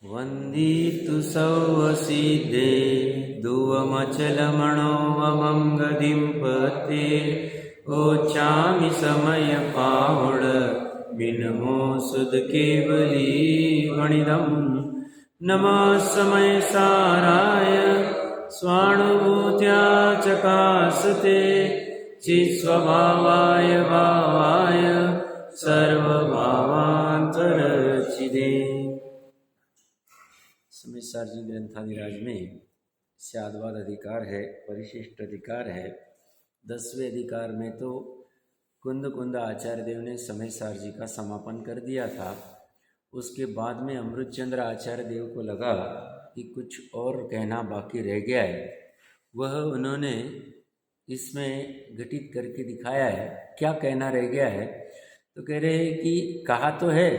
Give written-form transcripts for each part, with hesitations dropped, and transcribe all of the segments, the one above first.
वन्दितु सौवसिद्धे दुवमचलमणोऽमं पते ओचामि समय पावड बिनमो सुद केवली गणिदं नमः समय साराय स्वानुभूत्या चकासते चित्स्वभावाय भावाय सर्वभावान्तरचिदे। समय सारजी ग्रंथाधिराज में स्याद्वाद अधिकार है, परिशिष्ट अधिकार है। 10वें अधिकार में तो कुंद आचार्य देव ने समय सारजी का समापन कर दिया था। उसके बाद में अमृतचंद्र आचार्य देव को लगा कि कुछ और कहना बाकी रह गया है, वह उन्होंने इसमें घटित करके दिखाया है। क्या कहना रह गया है? तो कह रहे हैं कि कहा तो है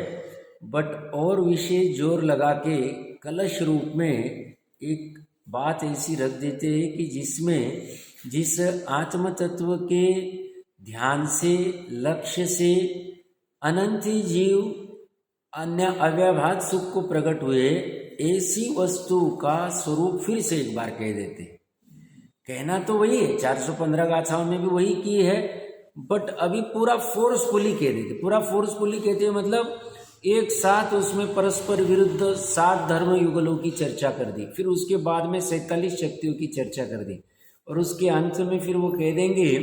बट और विशेष जोर लगा के कलश रूप में एक बात ऐसी रख देते हैं कि जिसमें जिस आत्म तत्व के ध्यान से, लक्ष्य से अनंत जीव अन्य अव्याभात सुख को प्रकट हुए, ऐसी वस्तु का स्वरूप फिर से एक बार कह देते। कहना तो वही है, 415 गाथाओं में भी वही की है, बट अभी पूरा फोर्सफुली कह देते। पूरा फोर्सफुली कहते हैं मतलब एक साथ उसमें परस्पर विरुद्ध 7 धर्म युगलों की चर्चा कर दी, फिर उसके बाद में 47 शक्तियों की चर्चा कर दी, और उसके अंत में फिर वो कह देंगे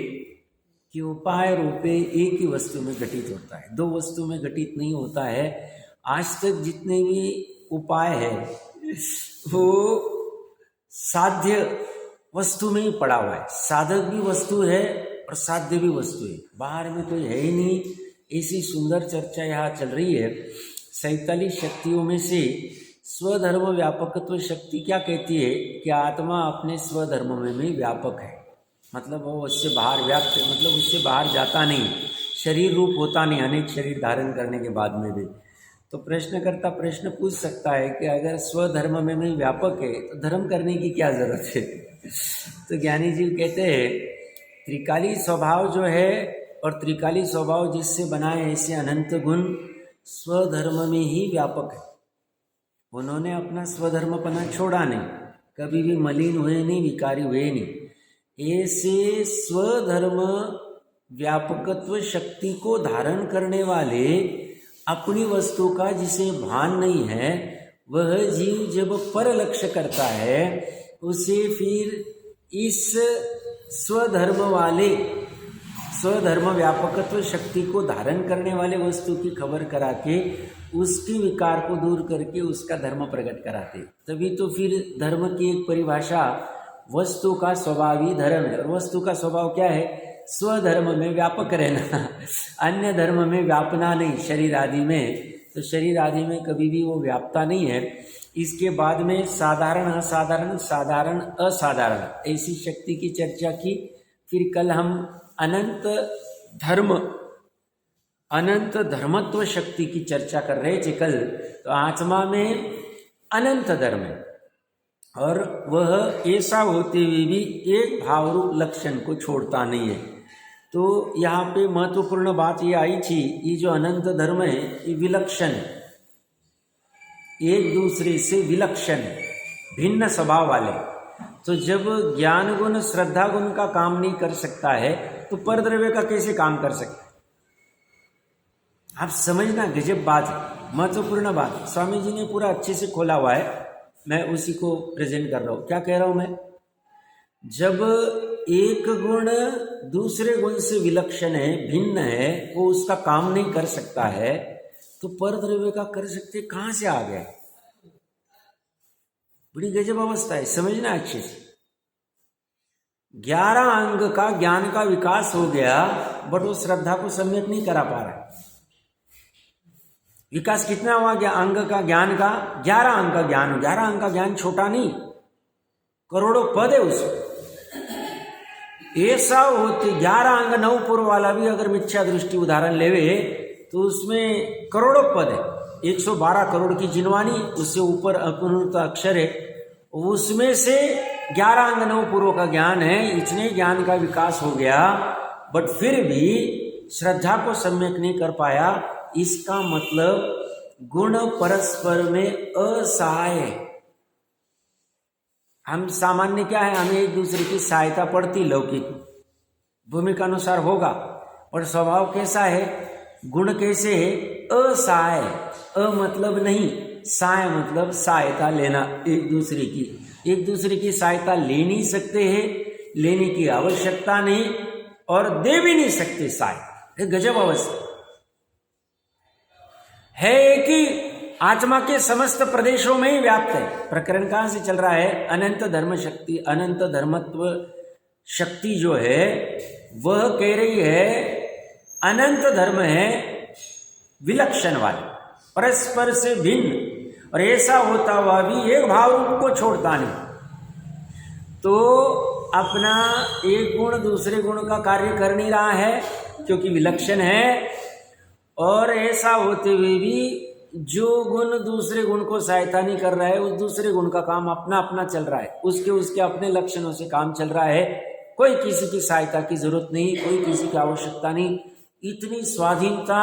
कि उपाय रूपे एक ही वस्तु में घटित होता है, 2 वस्तु में घटित नहीं होता है। आज तक जितने भी उपाय है वो साध्य वस्तु में ही पड़ा हुआ है। साधक भी वस्तु है और साध्य भी वस्तु है, बाहर में कोई है ही नहीं। ऐसी सुंदर चर्चा यहाँ चल रही है। 47 शक्तियों में से स्वधर्म व्यापकत्व शक्ति क्या कहती है कि आत्मा अपने स्वधर्म में भी व्यापक है, मतलब वो उससे बाहर व्याप्त है, मतलब उससे बाहर जाता नहीं, शरीर रूप होता नहीं अनेक शरीर धारण करने के बाद में भी। तो प्रश्नकर्ता प्रश्न पूछ सकता है कि अगर स्वधर्म में भी व्यापक है तो धर्म करने की क्या जरूरत है? तो ज्ञानी जी कहते हैं त्रिकाली स्वभाव जो है, और त्रिकाली स्वभाव जिससे बनाए ऐसे अनंत गुण स्वधर्म में ही व्यापक है। उन्होंने अपना स्वधर्मपना छोड़ा नहीं, कभी भी मलिन हुए नहीं, विकारी हुए नहीं। ऐसे स्वधर्म व्यापकत्व शक्ति को धारण करने वाले अपनी वस्तु का जिसे भान नहीं है, वह जीव जब पर लक्ष्य करता है उसे फिर इस स्वधर्म व्यापकत्व शक्ति को धारण करने वाले वस्तु की खबर करा के उसके विकार को दूर करके उसका धर्म प्रकट कराते। तभी तो फिर धर्म की एक परिभाषा वस्तु का स्वभाव ही धर्म है, और वस्तु का स्वभाव क्या है? स्वधर्म में व्यापक रहना, अन्य धर्म में व्यापना नहीं। शरीर आदि में तो शरीर आदि में कभी भी वो व्यापता नहीं है। इसके बाद में साधारण असाधारण, साधारण असाधारण, ऐसी शक्ति की चर्चा की। फिर कल हम अनंत धर्मत्व शक्ति की चर्चा कर रहे थे कल। तो आत्मा में अनंत धर्म है, और वह ऐसा होते हुए भी एक भावरूप लक्षण को छोड़ता नहीं है। तो यहाँ पे महत्वपूर्ण बात ये आई थी, ये जो अनंत धर्म है ये विलक्षण है, एक दूसरे से विलक्षण है, भिन्न स्वभाव वाले। तो जब ज्ञान गुण श्रद्धा गुण का काम नहीं कर सकता है तो परद्रव्य का कैसे काम कर सकता है? आप समझना, गजब बात है, महत्वपूर्ण बात। स्वामी जी ने पूरा अच्छे से खोला हुआ है, मैं उसी को प्रेजेंट कर रहा हूँ। क्या कह रहा हूँ मैं? जब एक गुण दूसरे गुण से विलक्षण है, भिन्न है, वो उसका काम नहीं कर सकता है, तो परद्रव्य का कर सकते कहाँ से आ गया? बड़ी गजब अवस्था है, समझना अच्छे से। 11 अंग का ज्ञान का विकास हो गया, बट वो श्रद्धा को सम्यक नहीं करा पा रहा। विकास कितना हुआ गया अंग का, ज्ञान का? 11 अंग का ज्ञान। 11 अंग का ज्ञान छोटा नहीं, करोड़ों पद है उसमें। ऐसा होते 11 अंग 9 पूर्व वाला भी अगर मिथ्या दृष्टि उदाहरण लेवे तो उसमें करोड़ों पद है। 112 करोड़ की जिनवानी, उससे ऊपर अपूर्णता अक्षर है, उसमें से 11 अंग 9 पूर्व का ज्ञान है। इतने ज्ञान का विकास हो गया, बट फिर भी श्रद्धा को सम्यक नहीं कर पाया। इसका मतलब गुण परस्पर में असहाय है। हम सामान्य क्या है, हमें एक दूसरे की सहायता पड़ती, लौकिक भूमिका अनुसार होगा, और स्वभाव कैसा है, गुण कैसे है, असहाय। अ मतलब नहीं, सहाय मतलब सहायता लेना, एक दूसरे की सहायता ले नहीं सकते हैं, लेने की आवश्यकता नहीं, और दे भी नहीं सकते सहायता। गजब अवस्था है कि आत्मा के समस्त प्रदेशों में ही व्याप्त है। प्रकरण कहां से चल रहा है, अनंत धर्म शक्ति, अनंत धर्मत्व शक्ति जो है वह कह रही है अनंत धर्म है विलक्षण वाले, परस्पर से भिन्न, और ऐसा होता हुआ भी एक भाव रूप को छोड़ता नहीं। तो अपना एक गुण दूसरे गुण का कार्य कर नहीं रहा है क्योंकि विलक्षण है, और ऐसा होते हुए भी जो गुण दूसरे गुण को सहायता नहीं कर रहा है, उस दूसरे गुण का काम अपना अपना चल रहा है, उसके अपने लक्षणों से काम चल रहा है। कोई किसी की सहायता की जरूरत नहीं, कोई किसी की आवश्यकता नहीं। इतनी स्वाधीनता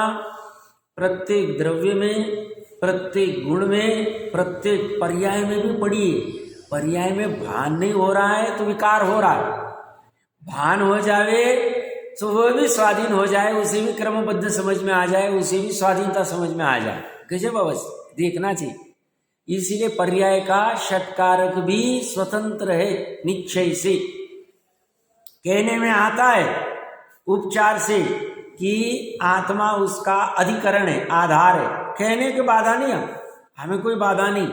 प्रत्येक द्रव्य में, प्रत्येक गुण में, प्रत्येक पर्याय में भी पड़ी है। पर्याय में भान नहीं हो रहा है तो विकार हो रहा है, भान हो जावे तो वह भी स्वाधीन हो जाए, उसे भी क्रमबद्ध समझ में आ जाए, उसे भी स्वाधीनता समझ में आ जाए। गजब अवस्था देखना चाहिए। इसीलिए पर्याय का षटकारक भी स्वतंत्र है निश्चय से। कहने में आता है उपचार से कि आत्मा उसका अधिकरण है, आधार है, कहने की बाधा नहीं है, हमें कोई बाधा नहीं।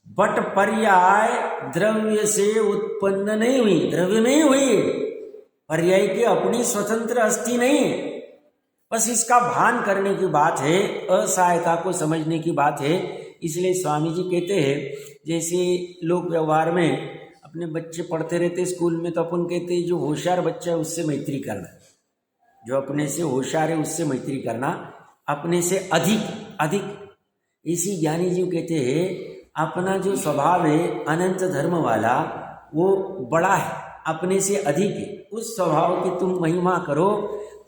बट पर्याय द्रव्य से उत्पन्न नहीं हुई, द्रव्य में ही हुई है, पर्याय की अपनी स्वतंत्र अस्थि नहीं है। बस इसका भान करने की बात है, असहायता को समझने की बात है। इसलिए स्वामी जी कहते हैं, जैसे लोक व्यवहार में अपने बच्चे पढ़ते रहते स्कूल में, तो अपन कहते हैं जो होशियार बच्चा है उससे मैत्री करना, जो अपने से होशियार है उससे मैत्री करना, अपने से अधिक। इसी ज्ञानी जी कहते हैं अपना जो स्वभाव है अनंत धर्म वाला वो बड़ा है, अपने से अधिक है, उस स्वभाव की तुम महिमा करो,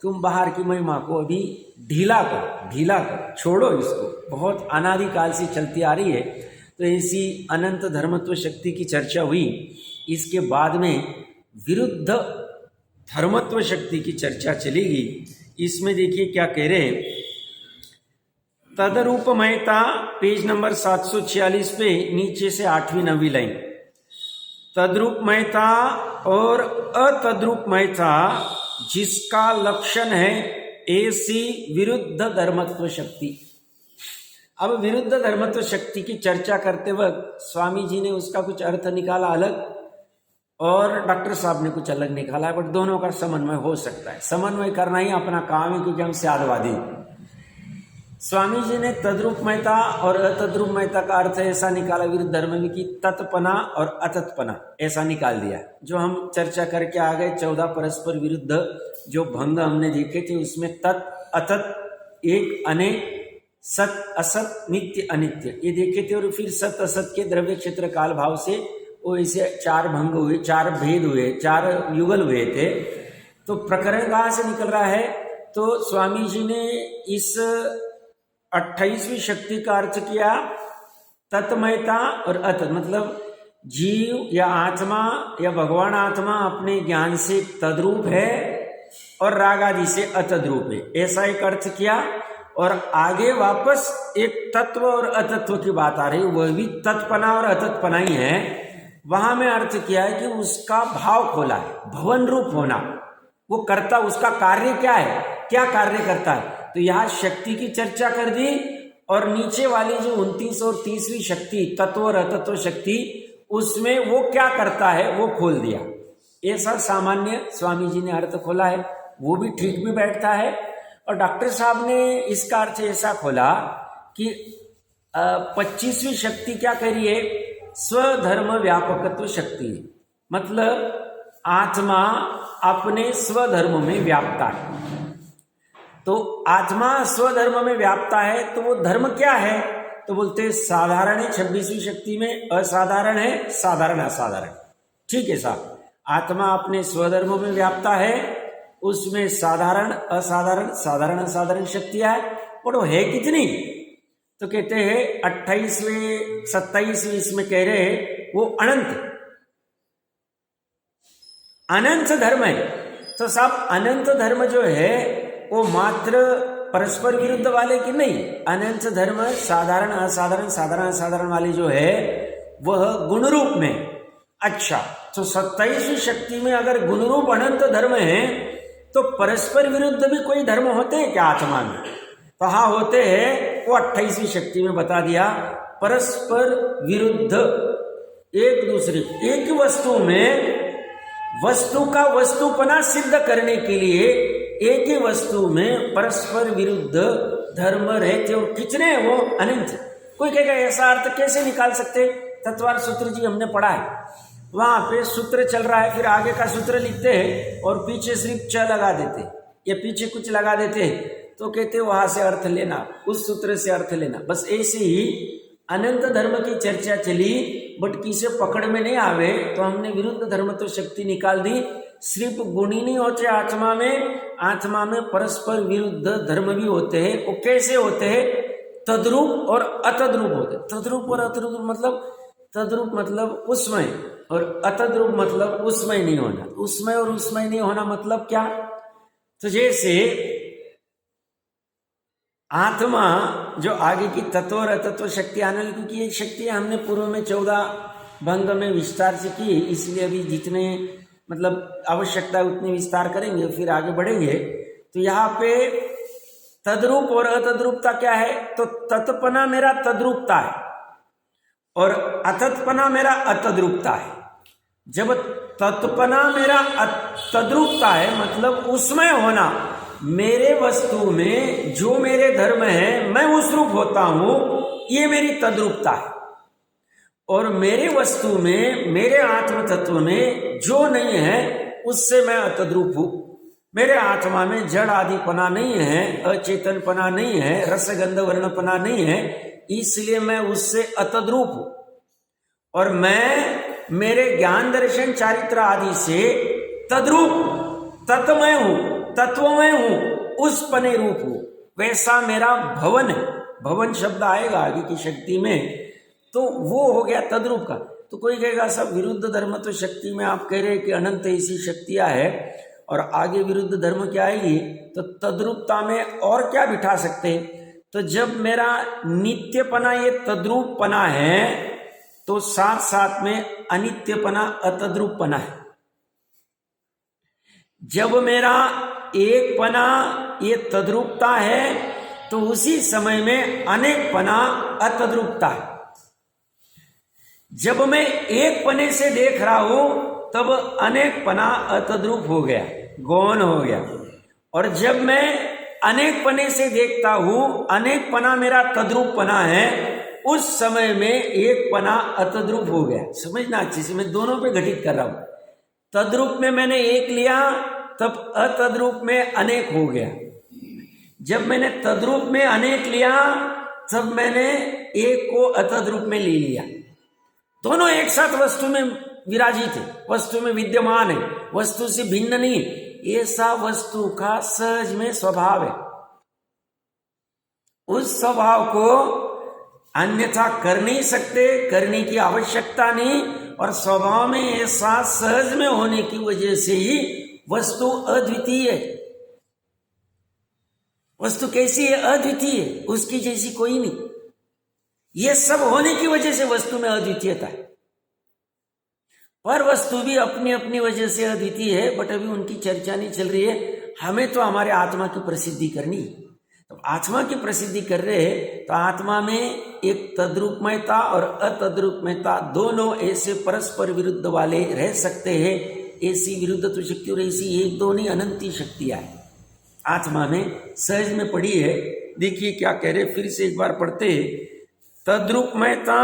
तुम बाहर की महिमा को अभी ढीला करो, छोड़ो इसको, बहुत अनादिकाल से चलती आ रही है। तो ऐसी अनंत धर्मत्व शक्ति की चर्चा हुई। इसके बाद में विरुद्ध धर्मत्व शक्ति की चर्चा चलेगी। इसमें देखिए क्या कह रहे हैं, तदरूपमयता, पेज नंबर 746 पे नीचे से 8वीं 9वीं लाइन। तद्रूपमयता और अतद्रूपमयता जिसका लक्षण है ऐसी विरुद्ध धर्मत्व शक्ति। अब विरुद्ध धर्मत्व शक्ति की चर्चा करते वक्त स्वामी जी ने उसका कुछ अर्थ निकाला अलग, और डॉक्टर साहब ने कुछ अलग निकाला है, बट दोनों का समन्वय हो सकता है। समन्वय करना ही अपना काम है, क्योंकि हम स्यादवादी। स्वामी जी ने तद्रूपमयता और अतद्रूपमयता का अर्थ ऐसा निकाला विरुद्ध धर्म में कि तत्पना और अतत्पना, ऐसा निकाल दिया। जो हम चर्चा करके आ गए 14 परस्पर विरुद्ध जो भंग हमने देखे थे, उसमें तत् अतत, एक अनेक, सत असत, नित्य अनित्य, ये देखे थे। और फिर सत असत के द्रव्य क्षेत्र काल भाव से वो ऐसे 4 भंग हुए, 4 भेद हुए, 4 युगल हुए थे। तो प्रकरण कहाँ से निकल रहा है, तो स्वामी जी ने इस 28वीं शक्ति का अर्थ किया तत्मयता और अतत, मतलब जीव या आत्मा या भगवान आत्मा अपने ज्ञान से तद्रूप है और राग आदि से अतद्रूप है, ऐसा एक अर्थ किया। और आगे वापस एक तत्व और अतत्व की बात आ रही, वह भी तत्पना और अतत्पना ही है। वहां में अर्थ किया है कि उसका भाव खोला है, भवन रूप होना, वो करता, उसका कार्य क्या है, क्या कार्य करता है। तो यहाँ शक्ति की चर्चा कर दी, और नीचे वाली जो 29 और 30वीं शक्ति, तत्व और अतत्व शक्ति, उसमें वो क्या करता है वो खोल दिया। ऐसा सामान्य स्वामी जी ने अर्थ खोला है, वो भी ठीक भी बैठता है। और डॉक्टर साहब ने इसका अर्थ ऐसा खोला कि 25वीं शक्ति क्या कह रही है, स्वधर्म व्यापकत्व शक्ति, मतलब आत्मा अपने स्वधर्म में व्यापता है। तो आत्मा स्वधर्म में व्यापता है, तो वो धर्म क्या है, तो बोलते हैं साधारण है 26वीं शक्ति में, असाधारण है, साधारण असाधारण। ठीक है साहब, आत्मा अपने स्वधर्म में व्यापता है, उसमें साधारण असाधारण, साधारण असाधारण शक्तियां है। और वो है कितनी, तो कहते हैं 28वें 27वें इसमें कह रहे हैं वो अनंत धर्म है। तो साहब अनंत धर्म जो है वो मात्र परस्पर विरुद्ध वाले की नहीं, अनंत धर्म साधारण असाधारण साधारण असाधारण वाले जो है वह गुण रूप में। अच्छा, तो 27वीं शक्ति में अगर गुण रूप अनंत धर्म है तो परस्पर विरुद्ध भी कोई धर्म होते हैं क्या आत्मा में? तो हाँ होते हैं। वो 28वीं शक्ति में बता दिया, परस्पर विरुद्ध एक दूसरे एक ही वस्तु में वस्तु का वस्तुपना सिद्ध करने के लिए एक ही वस्तु में परस्पर विरुद्ध धर्म रहते और कितने हैं वो अनंत। कोई कहेगा ऐसा अर्थ कैसे निकाल सकते? तत्वार सूत्र जी हमने पढ़ा है, वहां पे सूत्र चल रहा है, फिर आगे का सूत्र लिखते हैं और पीछे सिर्फ च लगा देते या पीछे कुछ लगा देते हैं, तो कहते वहां से अर्थ लेना, उस सूत्र से अर्थ लेना। बस ऐसे ही अनंत धर्म की चर्चा चली, बट किसे पकड़ में नहीं आवे तो हमने विरुद्ध धर्म तो शक्ति निकाल दी। सिर्फ गुण ही नहीं होते आत्मा में परस्पर विरुद्ध धर्म भी होते हैं। वो कैसे होते हैं? तद्रूप और अतद्रूप होते। तद्रूप और अतद्रूप मतलब, तद्रूप मतलब उसमय और अतद्रूप मतलब उसमय नहीं होना। उसमय और उसमय नहीं होना मतलब क्या? तो जैसे आत्मा जो आगे की तत्व और अतत्व शक्ति आने लगी, क्योंकि ये शक्ति हमने पूर्व में 14 भंग में विस्तार से की, इसलिए अभी जितने मतलब आवश्यकता है उतने विस्तार करेंगे, फिर आगे बढ़ेंगे। तो यहाँ पे तद्रूप और अतद्रूपता क्या है? तो तत्पना मेरा तद्रूपता है और अतत्पना मेरा अतद्रूपता है। जब तत्पना मेरा तद्रूपता है मतलब उसमें होना, मेरे वस्तु में जो मेरे धर्म है मैं उस रूप होता हूं, ये मेरी तद्रूपता है। और मेरे वस्तु में मेरे आत्म तत्व में जो नहीं है उससे मैं अतद्रूप हूं। मेरे आत्मा में जड़ आदिपना नहीं है, अचेतनपना नहीं है, रसगंध वर्णपना नहीं है, इसलिए मैं उससे अतद्रूप हूं। और मैं मेरे ज्ञान दर्शन चारित्र आदि से तद्रूप तत्वमय हूं, तत्वमय हूं, उस पने रूप हूं। वैसा मेरा भवन है। भवन शब्द आएगा आगे की शक्ति में, तो वो हो गया तद्रूप का। तो कोई कहेगा सब विरुद्ध धर्म तो शक्ति में आप कह रहे हैं कि अनंत ऐसी शक्तियां है और आगे विरुद्ध धर्म क्या आएगी, तो तद्रूपता में और क्या बिठा सकते हैं? तो जब मेरा नित्यपना ये तद्रूपपना है तो साथ साथ में अनित्यपना अतद्रूपपना है। जब मेरा एकपना ये तद्रूपता है तो उसी समय में अनेकपना अतद्रूपता है। जब मैं एक पने से देख रहा हूं तब अनेकपना अतद्रूप हो गया, गौण हो गया। और जब मैं अनेक पने से देखता हूं, अनेकपना मेरा तद्रूपपना है, उस समय में एक पना अतद्रूप हो गया। समझना अच्छे से, मैं दोनों पे घटित कर रहा हूं। तद्रूप में मैंने एक लिया तब अतद्रूप में अनेक हो गया। जब मैंने तद्रूप में अनेक लिया तब मैंने एक को अतद्रूप में ले लिया। दोनों एक साथ वस्तु में विराजित है, वस्तु में विद्यमान है, वस्तु से भिन्न नहीं है। ऐसा वस्तु का सहज में स्वभाव है। उस स्वभाव को अन्यथा कर नहीं सकते, करने की आवश्यकता नहीं। और स्वभाव में ऐसा सहज में होने की वजह से ही वस्तु अद्वितीय है। वस्तु कैसी है? अद्वितीय है, उसकी जैसी कोई नहीं। यह सब होने की वजह से वस्तु में अद्वितीयता है। पर वस्तु भी अपनी अपनी वजह से अद्वितीय है, बट अभी उनकी चर्चा नहीं चल रही है। हमें तो हमारे आत्मा की प्रसिद्धि करनी है। तो आत्मा की प्रसिद्धि कर रहे हैं तो आत्मा में एक तद्रूपमयता और अतद्रूपमयता दोनों ऐसे परस्पर विरुद्ध वाले रह सकते हैं। ऐसी विरुद्ध तो शक्ति और ऐसी एक दो नहीं, अनंती शक्तियां है आत्मा में, सहज में पड़ी है। देखिए क्या कह रहे, फिर से एक बार पढ़ते हैं। तद्रूपमयता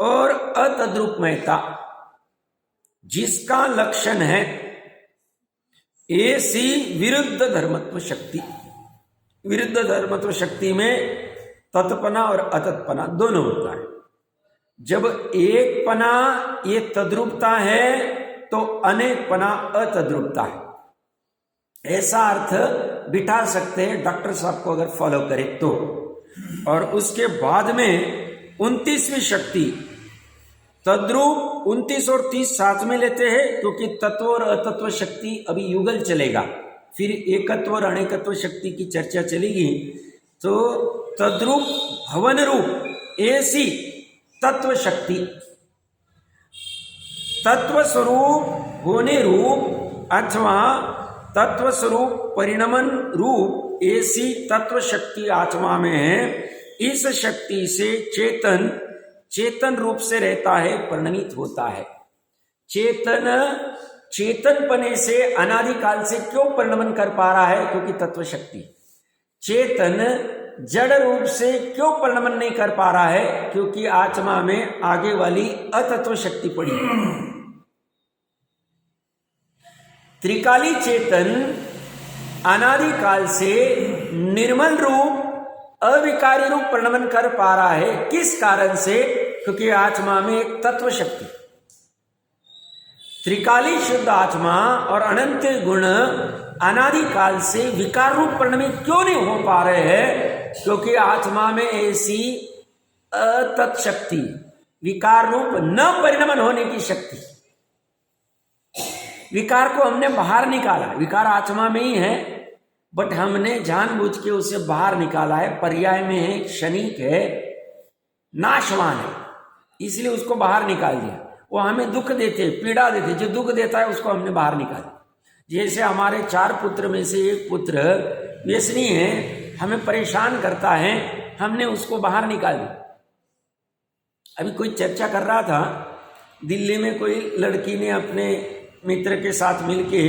और अतद्रूपमयता जिसका लक्षण है ऐसी विरुद्ध धर्मत्व शक्ति। विरुद्ध धर्मत्व शक्ति में तत्पना और अतत्पना दोनों होता है। जब एक पना ये तद्रूपता है तो अनेकपना अतद्रूपता है। ऐसा अर्थ बिठा सकते हैं डॉक्टर साहब को अगर फॉलो करें तो। और उसके बाद में 29वीं शक्ति तद्रूप 29 और 30 साथ में लेते हैं, क्योंकि तत्व और अतत्व शक्ति अभी युगल चलेगा, फिर एकत्व और अनेकत्व शक्ति की चर्चा चलेगी। तो तद्रूप भवन रूप ऐसी तत्व शक्ति, तत्व स्वरूप होने रूप अथवा तत्व स्वरूप परिणमन रूप ऐसी तत्व शक्ति आत्मा में है। इस शक्ति से चेतन रूप से रहता है, परिणमित होता है। चेतनपने से अनादिकाल से क्यों परिणमन कर पा रहा है? क्योंकि तत्व शक्ति। चेतन जड़ रूप से क्यों परिणमन नहीं कर पा रहा है? क्योंकि आत्मा में आगे वाली अतत्व शक्ति पड़ी। त्रिकाली चेतन अनादिकाल से निर्मल रूप अविकारी रूप परिणमन कर पा रहा है। किस कारण से? क्योंकि आत्मा में एक तत्व शक्ति, त्रिकाली शुद्ध आत्मा और अनंत गुण अनादिकाल से विकार रूप परिणमित क्यों नहीं हो पा रहे हैं? क्योंकि आत्मा में ऐसी तत्शक्ति, विकार रूप न परिणमन होने की शक्ति। विकार को हमने बाहर निकाला, विकार आत्मा में ही है, बट हमने जानबूझ के उसे बाहर निकाला है। पर्याय में है, क्षणिक है, नाशवान है, इसलिए उसको बाहर निकाल दिया। वो हमें दुख देते, पीड़ा देते, जो दुख देता है उसको हमने बाहर निकाला। जैसे हमारे 4 पुत्र में से एक पुत्र व्यसनी है, हमें परेशान करता है, हमने उसको बाहर निकाल दिया। अभी कोई चर्चा कर रहा था, दिल्ली में कोई लड़की ने अपने मित्र के साथ मिलके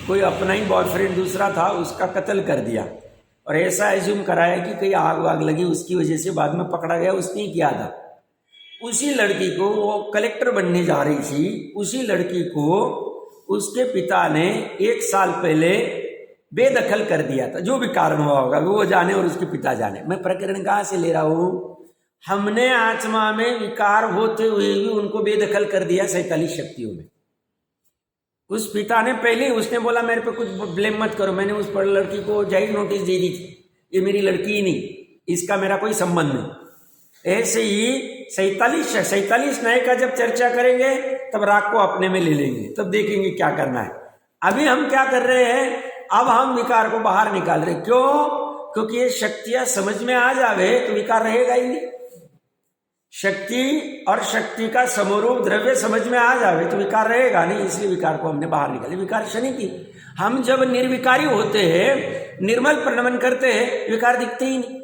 कोई अपना ही बॉयफ्रेंड दूसरा था उसका कत्ल कर दिया, और ऐसा एज्यूम कराया कि कहीं आग वाग लगी उसकी वजह से, बाद में पकड़ा गया उसने ही किया था। उसी लड़की को, वो कलेक्टर बनने जा रही थी, उसी लड़की को उसके पिता ने 1 साल पहले बेदखल कर दिया था। जो भी कारण हुआ होगा वो जाने और उसके पिता जाने। मैं प्रकरण कहाँ से ले रहा हूँ? हमने आत्मा में विकार होते हुए भी उनको बेदखल कर दिया 47 शक्तियों में। उस पिता ने पहले, उसने बोला मेरे पे कुछ ब्लेम मत करो, मैंने उस पर लड़की को जाहिर नोटिस दे दी थी, ये मेरी लड़की ही नहीं, इसका मेरा कोई संबंध नहीं। ऐसे ही 47 नए का जब चर्चा करेंगे तब राग को अपने में ले लेंगे, तब देखेंगे क्या करना है। अभी हम क्या कर रहे हैं? अब हम विकार को बाहर निकाल रहे। क्यों? क्योंकि ये शक्तियां समझ में आ जावे तो विकार रहेगा ही नहीं। शक्ति और शक्ति का समरूप द्रव्य समझ में आ जावे तो विकार रहेगा नहीं, इसलिए विकार को हमने बाहर निकाले। विकार शनि की, हम जब निर्विकारी होते हैं, निर्मल परिणमन करते हैं, विकार दिखते ही नहीं।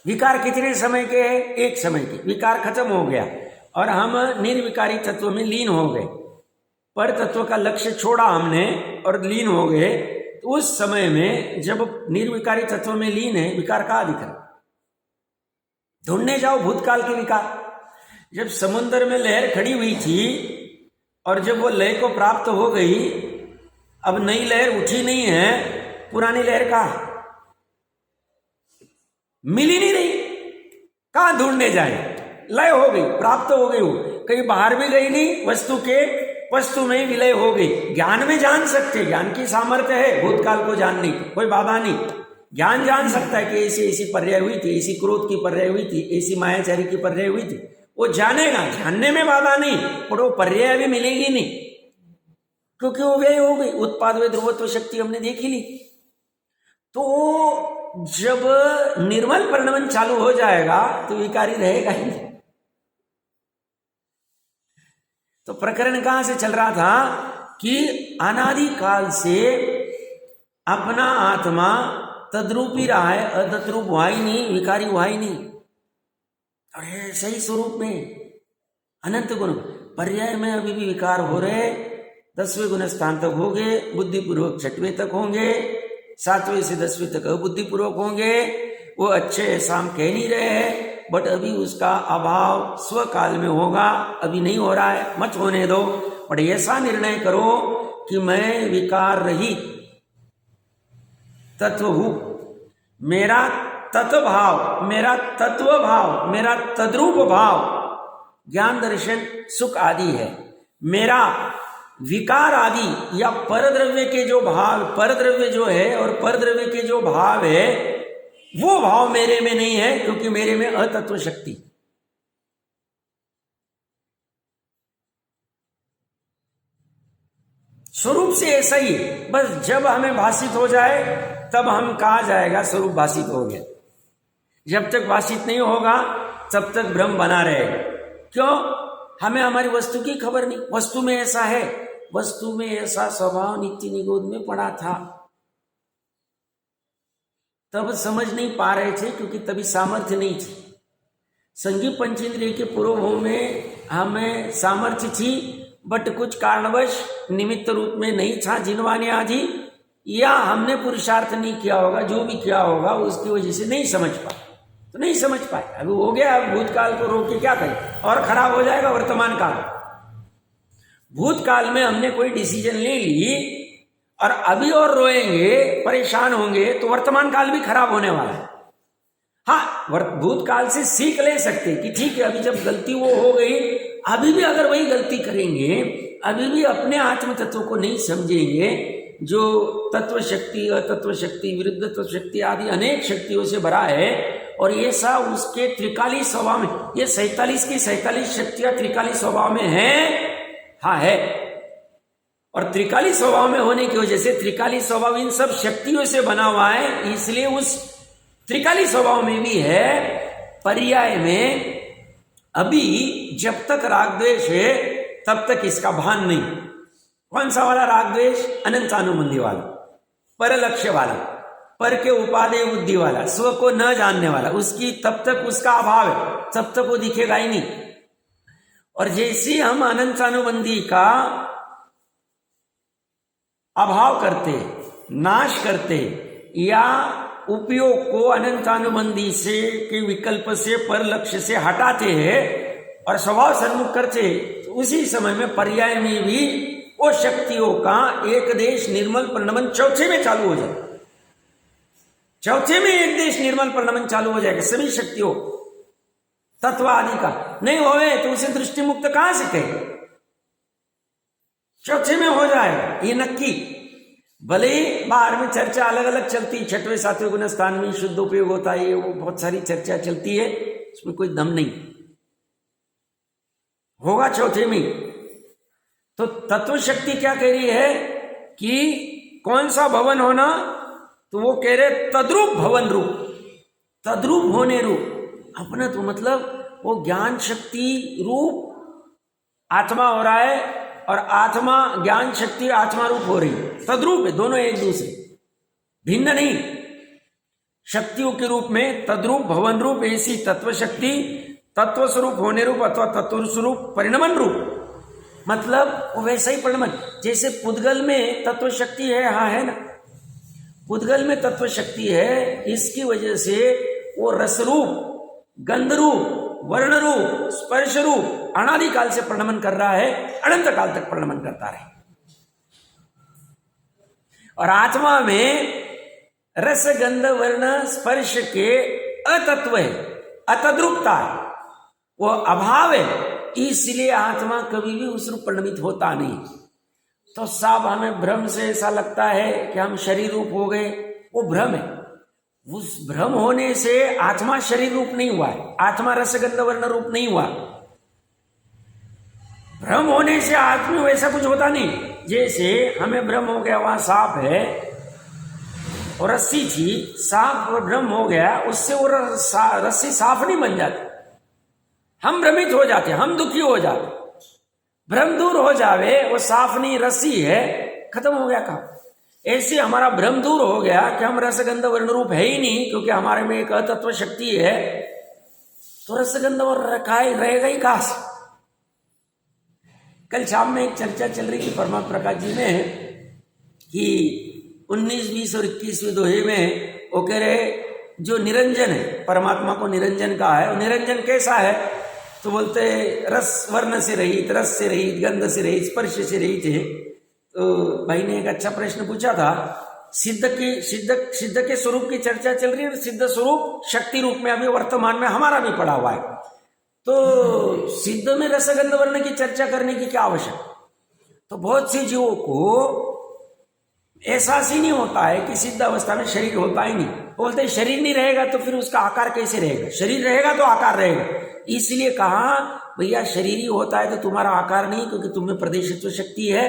विकार कितने समय के हैं? एक समय के। विकार खत्म हो गया और हम निर्विकारी तत्व में लीन हो गए, पर तत्व का लक्ष्य छोड़ा हमने और लीन हो गए। तो उस समय में जब निर्विकारी तत्व में लीन है, विकार कहाँ दिख रहा? ढूंढने जाओ भूतकाल के विकार। जब समुद्र में लहर खड़ी हुई थी और जब वो लय को प्राप्त हो गई, अब नई लहर उठी नहीं है, पुरानी लहर कहाँ? मिल ही नहीं रही, कहां ढूंढने जाए? लय हो गई, प्राप्त हो गई, हो कहीं बाहर भी गई नहीं, वस्तु में विलय हो गई। ज्ञान में जान सकते, ज्ञान की सामर्थ्य है भूतकाल को जानने की, कोई बाधा नहीं। ज्ञान जान सकता है कि ऐसी पर्याय हुई थी, ऐसी क्रोध की पर्याय हुई थी, ऐसी मायाचारी की पर्याय हुई थी, वो जानेगा, जानने में बाधा नहीं, पर वो पर्याय भी मिलेगी नहीं, क्योंकि वो व्यय हो गई। उत्पाद व ध्रुवत्व शक्ति हमने देखी ली। तो जब निर्मल परिणमन चालू हो जाएगा तो विकारी रहेगा ही नहीं। तो प्रकरण कहां से चल रहा था कि अनादिकाल से अपना आत्मा तद्रूप ही रहा है, अतद्रूप हुआ ही नहीं, विकारी हुआ ही नहीं। और सही स्वरूप में अनंत गुण, पर्याय में अभी भी विकार हो रहे। 10वें गुण स्थान तक हो गए, बुद्धिपूर्वक 6वें तक होंगे, 7वें से 10वें तक बुद्धिपूर्वक होंगे। वो अच्छे शाम कह नहीं रहे हैं, बट अभी उसका अभाव स्वकाल में होगा, अभी नहीं हो रहा है, मत होने दो। बट ऐसा निर्णय करो कि मैं विकार रहित तत्व हूं, मेरा तत्व भाव, मेरा तत्व भाव, मेरा तद्रूप भाव ज्ञान दर्शन सुख आदि है। मेरा विकार आदि या परद्रव्य के जो भाव, परद्रव्य जो है और परद्रव्य के जो भाव है, वो भाव मेरे में नहीं है, क्योंकि मेरे में अतत्व शक्ति। स्वरूप से ऐसा ही है, बस जब हमें भाषित हो जाए तब हम कहा जाएगा स्वरूप भाषित हो गया। जब तक भाषित नहीं होगा तब तक भ्रम बना रहेगा। क्यों? हमें हमारी वस्तु की खबर नहीं। वस्तु में ऐसा है, वस्तु में ऐसा स्वभाव नित्य निगोद में पड़ा था, तब समझ नहीं पा रहे थे, क्योंकि तभी सामर्थ्य नहीं थी। संगीत पंचेंद्रिय के पूर्व में हमें सामर्थ्य थी, बट कुछ कारणवश निमित्त रूप में नहीं था, जिनवाने आदि, या हमने पुरुषार्थ नहीं किया होगा, जो भी किया होगा उसकी वजह से नहीं समझ पाए, तो नहीं समझ पाए। अभी हो गया, अब भूतकाल को रोक के क्या करें, और खराब हो जाएगा वर्तमान काल। भूतकाल में हमने कोई डिसीजन ले ली और अभी और रोएंगे, परेशान होंगे, तो वर्तमान काल भी खराब होने वाला है। हाँ, भूतकाल से सीख ले सकते कि ठीक है, अभी जब गलती वो हो गई, अभी भी अगर वही गलती करेंगे, अभी भी अपने आत्म तत्व को नहीं समझेंगे, जो तत्व शक्ति, अतत्व शक्ति, विरुद्ध तत्व शक्ति आदि अनेक शक्तियों से भरा है, और ये सब उसके त्रिकाली स्वभाव में, ये 47 की 47 शक्तियां त्रिकाली स्वभाव में है। हाँ है, और त्रिकाली स्वभाव में होने की वजह से, त्रिकाली स्वभाव इन सब शक्तियों से बना हुआ है, इसलिए उस त्रिकाली स्वभाव में भी है पर्याय में अभी जब तक राग द्वेष है तब तक इसका भान नहीं। कौन सा वाला राग द्वेष? अनंतानुबंधी वाला, पर लक्ष्य वाला, पर के उपादेय बुद्धि वाला, स्व को न जानने वाला, उसकी तब तक उसका अभाव है, तब तक वो दिखेगा ही नहीं। और जैसे हम अनंतानुबंधी का अभाव करते, नाश करते, या उपयोग को अनंतानुबंधी से के विकल्प से, पर लक्ष्य से हटाते हैं और स्वभाव सन्मुख करते, तो उसी समय में पर्याय में भी वो शक्तियों का एक देश निर्मल परिणमन चौथे में चालू हो जाए। चौथे में एक देश निर्मल परिणमन चालू हो जाएगा सभी शक्तियों तत्व आदि का। नहीं होवे तो उसे दृष्टि मुक्त कहां से कहे? चौथे में हो जाएगा ये नक्की। भले ही बाहर में चर्चा अलग अलग चलती, छठवें सातवें गुण स्थान में शुद्ध उपयोग होता है, वो बहुत सारी चर्चा चलती है, उसमें कोई दम नहीं, होगा चौथे में। तो तत्व शक्ति क्या कह रही है कि कौन सा भवन होना? तो वो कह रहे तद्रूप भवन रूप, तद्रूप होने रूप। अपना तो मतलब वो ज्ञान शक्ति रूप आत्मा हो रहा है, और आत्मा ज्ञान शक्ति आत्मा रूप हो रही है, तद्रूप है, दोनों एक दूसरे, भिन्न नहीं। शक्तियों के रूप में तद्रूप भवन रूप, ऐसी तत्व शक्ति तत्व स्वरूप होने रूप अथवा तत्व स्वरूप परिणमन रूप, मतलब वो वैसा ही परिणमन। जैसे पुद्गल में तत्व शक्ति है, हाँ है ना, पुद्गल में तत्व शक्ति है, इसकी वजह से वो रस रूप, गंध रूप, वर्ण रूप, स्पर्श रूप अनादिकाल से परिणमन कर रहा है, अनंत काल तक परिणमन करता रहे। और आत्मा में रस गंध वर्ण स्पर्श के अतत्व है, अतद्रुपता है, वो अभाव है, इसलिए आत्मा कभी भी उस रूप परिणमित होता नहीं। तो सब हमें भ्रम से ऐसा लगता है कि हम शरीर रूप हो गए, वो भ्रम है। उस भ्रम होने से आत्मा शरीर रूप नहीं हुआ है, आत्मा रसगंध वर्ण रूप नहीं हुआ। भ्रम होने से आत्मा वैसा कुछ होता नहीं। जैसे हमें भ्रम हो गया वहां सांप है और रस्सी थी, सांप और भ्रम हो गया, उससे वो रस्सी साफ नहीं बन जाती, हम भ्रमित हो जाते, हम दुखी हो जाते। भ्रम दूर हो जावे, वो साफ नहीं रस्सी है, खत्म हो गया काम। ऐसे हमारा भ्रम दूर हो गया कि हम रसगंध वर्ण रूप है ही नहीं, क्योंकि हमारे में एक अतत्व शक्ति है, तो रसगंध वर्ण रखा ही रहेगा ही कहां से? कल शाम में एक चर्चा चल रही थी परमात्मा प्रकाश जी में कि 19, 20 और 21वें दोहे में वो कह रहे जो निरंजन है, परमात्मा को निरंजन कहा है, वो निरंजन कैसा है? तो बोलते रस वर्ण से रहित, रस से रहित, गंध से रहित, स्पर्श से रहित है। तो भाई ने एक अच्छा प्रश्न पूछा था, सिद्ध के स्वरूप की चर्चा चल रही है, सिद्ध स्वरूप शक्ति रूप में अभी वर्तमान में हमारा भी पड़ा हुआ है, तो सिद्ध में रसगंध वर्ण की चर्चा करने की क्या आवश्यकता? तो बहुत से जीवों को एहसास ही नहीं होता है कि सिद्ध अवस्था में शरीर होता ही नहीं, बोलते हैं शरीर नहीं रहेगा तो फिर उसका आकार कैसे रहेगा, शरीर रहेगा तो आकार रहेगा। इसलिए कहा भैया शरीर ही होता है तो तुम्हारा आकार नहीं, क्योंकि तुम्हें प्रदेशत्व शक्ति है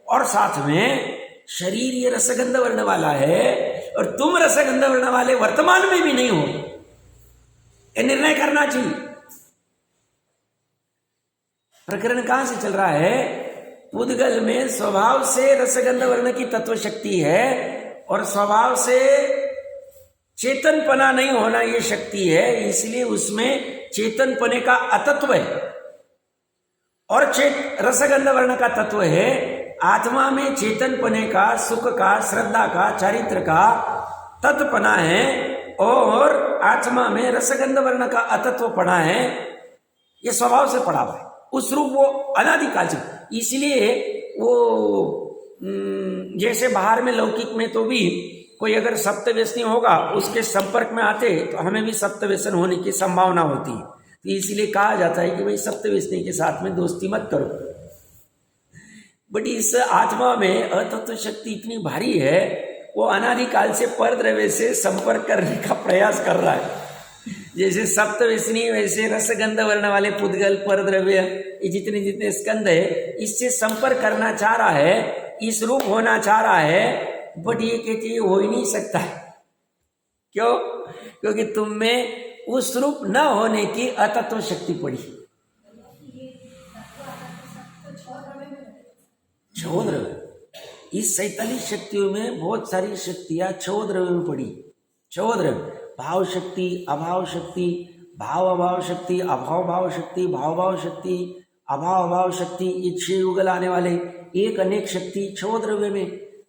और साथ में शरीर ये रसगंध वर्ण वाला है और तुम रसगंध वर्ण वाले वर्तमान में भी नहीं हो, ये निर्णय करना चाहिए। प्रकरण कहां से चल रहा है, पुद्गल में स्वभाव से रसगंध वर्ण की तत्व शक्ति है और स्वभाव से चेतनपना नहीं होना ये शक्ति है, इसलिए उसमें चेतनपने का अतत्व है और रसगंध वर्ण का तत्व है। आत्मा में चेतनपने का, सुख का, श्रद्धा का, चारित्र का तत्वपना है और आत्मा में रसगंध वर्ण का अतत्व पड़ा है, ये स्वभाव से पड़ा हुआ है। उस रूप वो अनादिकाल से, इसलिए वो जैसे बाहर में लौकिक में तो भी कोई अगर सप्तव्यसनी होगा उसके संपर्क में आते तो हमें भी सप्तव्यसन होने की संभावना होती है, तो इसलिए कहा जाता है कि भाई सप्तव्यसनी के साथ में दोस्ती मत करो। बट इस आत्मा में अतत्व शक्ति इतनी भारी है, वो अनादिकाल से परद्रव्य से संपर्क करने का प्रयास कर रहा है। जैसे सप्तव्यसनी वैसे रसगंध वर्ण वाले पुद्गल परद्रव्य ये जितने जितने स्कंद है इससे संपर्क करना चाह रहा है, इस रूप होना चाह रहा है, बट ये कहते हैं हो ही नहीं सकता। क्यों? क्योंकि तुम में उस रूप न होने की अतत्व शक्ति पड़ी। छो द्रव्य, इस 47 शक्तियों में बहुत सारी शक्तियां छो द्रव्य में पड़ी। छो द्रव्य भाव शक्ति, अभाव शक्ति, भाव अभाव शक्ति, अभाव भाव शक्ति, भाव भाव शक्ति, अभाव अभाव शक्ति, ये 6 युगल आने वाले एक अनेक शक्ति छो द्रव्य में,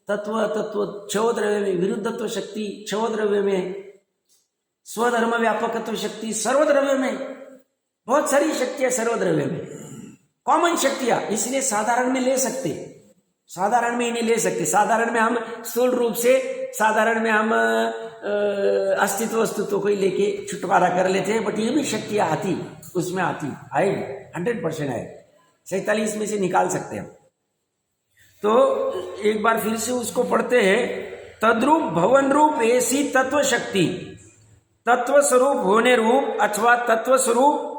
तत्व तत्व छो द्रव्य में, विरुद्धत्व शक्ति छो द्रव्य में, स्वधर्म व्यापकत्व शक्ति सर्वद्रव्य में, बहुत सारी शक्तियां सर्वद्रव्य में, कॉमन शक्तियां, इसलिए साधारण में ले सकते, साधारण में ही नहीं ले सकते। साधारण में हम स्थूल रूप से, साधारण में हम अस्तित्व अस्तित्व को ही लेके छुटकारा कर लेते हैं, बट ये भी शक्तियां आती, उसमें आती आएगी, 100% आए, 47 में से निकाल सकते हैं। तो एक बार फिर से उसको पढ़ते हैं। तद्रूप भवन रूप ऐसी तत्व शक्ति, तत्व स्वरूप होने रूप अथवा तत्व स्वरूप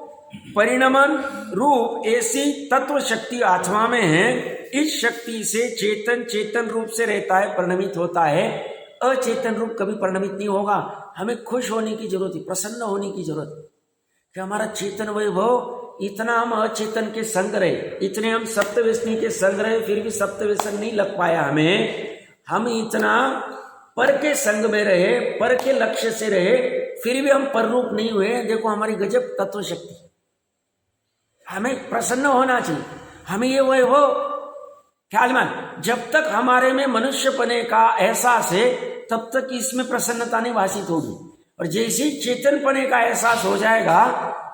परिणमन रूप ऐसी तत्व शक्ति आत्मा में है। इस शक्ति से चेतन चेतन रूप से रहता है, परिणमित होता है। अचेतन रूप कभी परिणमित नहीं होगा। हमें खुश होने की जरूरत है, प्रसन्न होने की जरूरत है कि हमारा चेतन वैभव, इतना हम अचेतन के संग रहे, इतने हम सप्तव्यसनी के संग रहे, फिर भी सप्तव्यसन नहीं लग पाया हमें। हम इतना पर के संग में रहे, पर के लक्ष्य से रहे, फिर भी हम पर रूप नहीं हुए। देखो हमारी गजब तत्व शक्ति। हमें प्रसन्न होना चाहिए, हमें ये वैभव ख्याल में, जब तक हमारे में मनुष्यपने का एहसास है तब तक इसमें प्रसन्नता नहीं भाषित होगी। और जैसे ही चेतनपने का एहसास हो जाएगा,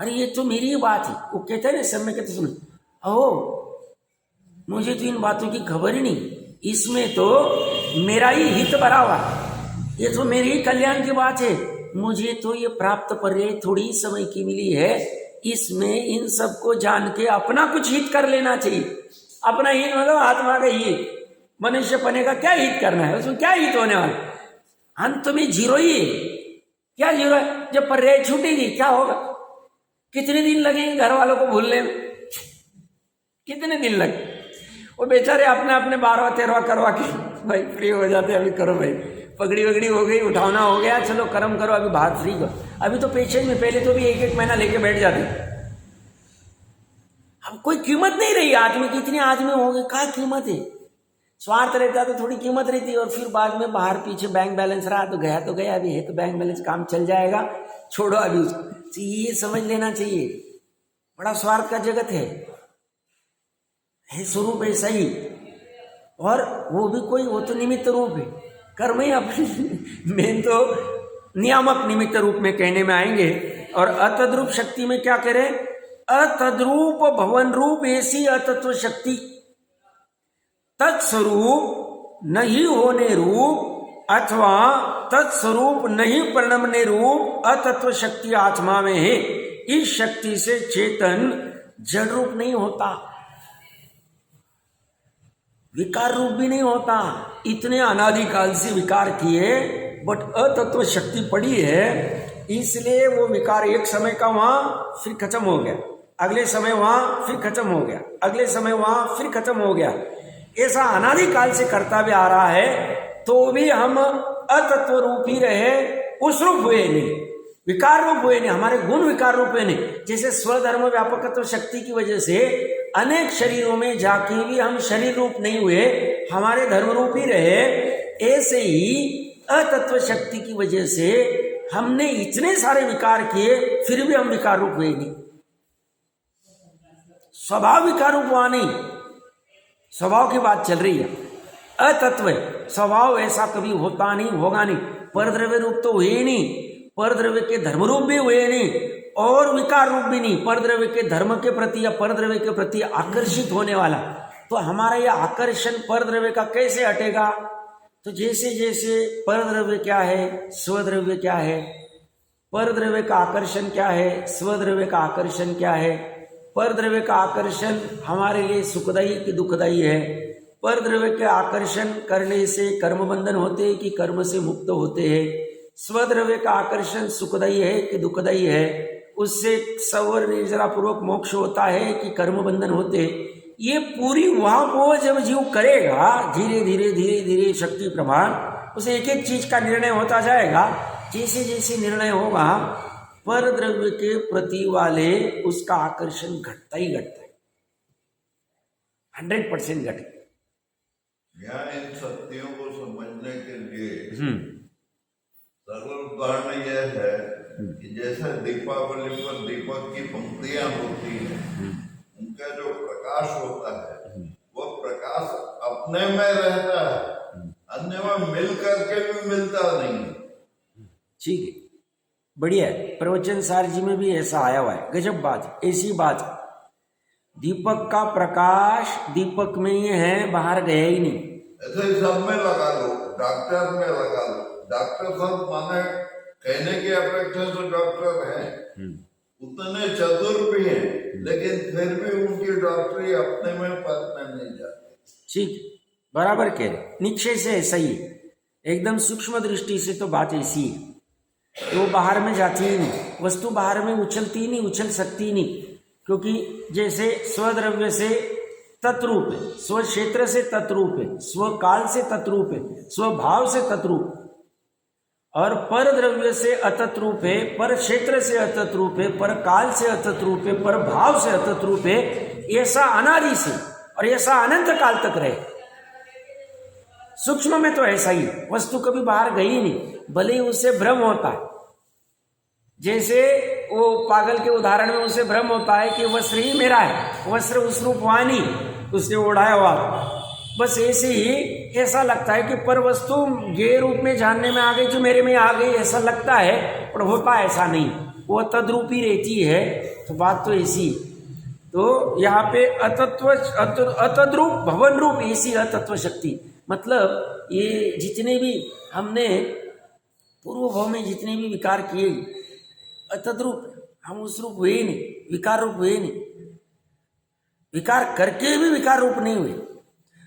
अरे ये तो मेरी ही बात है, वो कहते हैं ना, सब में कहते सुनो, अहो मुझे तो इन बातों की खबर ही नहीं, इसमें तो मेरा ही हित भरा हुआ, ये तो मेरे ही कल्याण की बात है, मुझे तो ये प्राप्त पर्याय थोड़ी समय की मिली है, इसमें इन सबको जान के अपना कुछ हित कर लेना चाहिए। अपना हित मतलब आत्मा का हित, मनुष्यपने का क्या हित करना है, उसमें क्या हित होने वाला, अंत में जीरो ही है। क्या जीरो है? जब पर्याय छूटेगी क्या होगा? कितने दिन लगेंगे घर वालों को भूलने में? कितने दिन लगे? वो बेचारे अपने अपने 12वां 13वां करवा के भाई फ्री हो जाते, अभी करो भाई, पगड़ी वगड़ी हो गई, उठाना हो गया, चलो कर्म करो, अभी बाहर फ्री करो। अभी तो पेशेंट में, पहले तो भी 1-1 महीना लेके बैठ जाते। अब कोई कीमत नहीं रही आदमी की, इतने आदमी हो गए, क्या कीमत है? स्वार्थ रहता तो थोड़ी कीमत रहती, और फिर बाद में बाहर पीछे बैंक बैलेंस रहा तो गया, अभी है तो बैंक बैलेंस, काम चल जाएगा, छोड़ो अभी उसको। तो ये समझ लेना चाहिए, बड़ा स्वार्थ का जगत है स्वरूप ऐसा ही। और वो भी कोई, वो तो निमित्त रूप है, कर्म ही अपनी मेन तो नियामक निमित्त रूप में कहने में आएंगे। और अतद्रूप शक्ति में क्या करें? अतद्रूप भवन रूप ऐसी अतत्व शक्ति, तत्स्वरूप नहीं होने रूप अथवा तत्स्वरूप नहीं परिणमने रूप अतत्व शक्ति आत्मा में है। इस शक्ति से चेतन जड़ रूप नहीं होता, विकार रूप भी नहीं होता। इतने अनादिकाल से विकार किए बट अतत्व शक्ति पड़ी है, इसलिए वो विकार एक समय का वहां फिर खत्म हो गया, अगले समय वहां फिर खत्म हो गया, अगले समय वहां फिर खत्म हो गया। ऐसा अनादिकाल से करता भी आ रहा है, तो भी हम अतत्व रूप ही रहे, उस रूप हुए नहीं, विकार रूप हुए नहीं, हमारे गुण विकार रूप हुए नहीं। जैसे स्वधर्म व्यापकत्व शक्ति की वजह से अनेक शरीरों में जाके भी हम शरीर रूप नहीं हुए, हमारे धर्म रूप ही रहे, ऐसे ही अतत्व शक्ति की वजह से हमने इतने सारे विकार किए, फिर भी हम विकार रूप हुए नहीं, स्वभाव विकार रूप हुआ नहीं। स्वभाव की बात चल रही है, अतत्व स्वभाव ऐसा कभी होता नहीं, होगा नहीं। परद्रव्य रूप तो हुए ही नहीं, परद्रव्य के धर्म रूप भी हुए नहीं, और विकार रूप भी नहीं, परद्रव्य के धर्म के प्रति या परद्रव्य के प्रति आकर्षित होने वाला। तो हमारा यह आकर्षण परद्रव्य का कैसे हटेगा? तो जैसे जैसे परद्रव्य क्या है, स्वद्रव्य क्या है, परद्रव्य का आकर्षण क्या है, स्वद्रव्य का आकर्षण क्या है, परद्रव्य का आकर्षण हमारे लिए सुखदायी कि दुखदायी है, परद्रव्य के आकर्षण करने से कर्म बंधन होते हैं कि कर्म से मुक्त होते हैं, स्वद्रव्य का आकर्षण सुखदायी है कि दुखदायी है, उससे सवर निर्जरा पूर्वक मोक्ष होता है कि कर्म बंधन होते हैं। ये पूरी वहां को जब जीव करेगा, धीरे धीरे धीरे धीरे शक्ति प्रमाण उसे एक एक चीज का निर्णय होता जाएगा। जैसे जैसे निर्णय होगा, पर द्रव्य के प्रति वाले उसका आकर्षण घटता ही घटता है, 100% घटेगा। यहाँ इन सत्यों को समझने के लिए सरल उदाहरण यह है कि जैसे दीपावली पर दीपक की पंक्तियां होती हैं, उनका जो प्रकाश होता है वो प्रकाश अपने में रहता है, अन्य में मिल करके भी मिलता नहीं। ठीक है, बढ़िया है। प्रवचन सार जी में भी ऐसा आया हुआ है, गजब बात, ऐसी बात। दीपक का प्रकाश दीपक में ही है, बाहर गया ही नहीं। ऐसे ही सब में लगा लो, डॉक्टर में लगा लो, डॉक्टर सब माने कहने की अपेक्षा से डॉक्टर है, उतने चतुर भी हैं, लेकिन फिर भी उनकी डॉक्टरी अपने में परखने नहीं जाती। ठीक, बराबर कह रहे, निश्चय से ऐसा ही है, एकदम सूक्ष्म दृष्टि से तो बात ऐसी है। तो बाहर में जाती ही नहीं, वस्तु बाहर में उछलती ही नहीं, उछल सकती ही नहीं, क्योंकि जैसे स्वद्रव्य से तत्रूप है, स्व क्षेत्र से तत्रूप है, स्व काल से तत्रूप है, स्वभाव से तत्रूप, और पर द्रव्य से अतत रूप है, पर क्षेत्र से अतत रूप है, पर काल से अतत रूप है, पर भाव से अतत रूप है। ऐसा अनादि से और ऐसा अनंत काल तक रहे। सूक्ष्म में तो ऐसा ही, वस्तु कभी बाहर गई नहीं, भले ही उससे भ्रम होता है। जैसे वो पागल के उदाहरण में उसे भ्रम होता है कि वस्त्र ही मेरा है, वस्त्र उस रूप वहां नहीं, उसने उड़ाया हुआ। बस ऐसे ही ऐसा लगता है कि पर वस्तु ये रूप में जानने में आ गई, जो मेरे में आ गई, ऐसा लगता है, पर होता ऐसा नहीं, वो तद्रूपी रहती है। तो बात तो ऐसी। तो यहाँ पे अतत्व अतद्रूप भवन रूप ऐसी अतत्व शक्ति, मतलब ये जितने भी हमने पूर्व भाव में जितने भी विकार किए, अतद्रूप, हम उस रूप हुए नहीं, विकार रूप हुए नहीं, विकार करके भी विकार रूप नहीं हुए।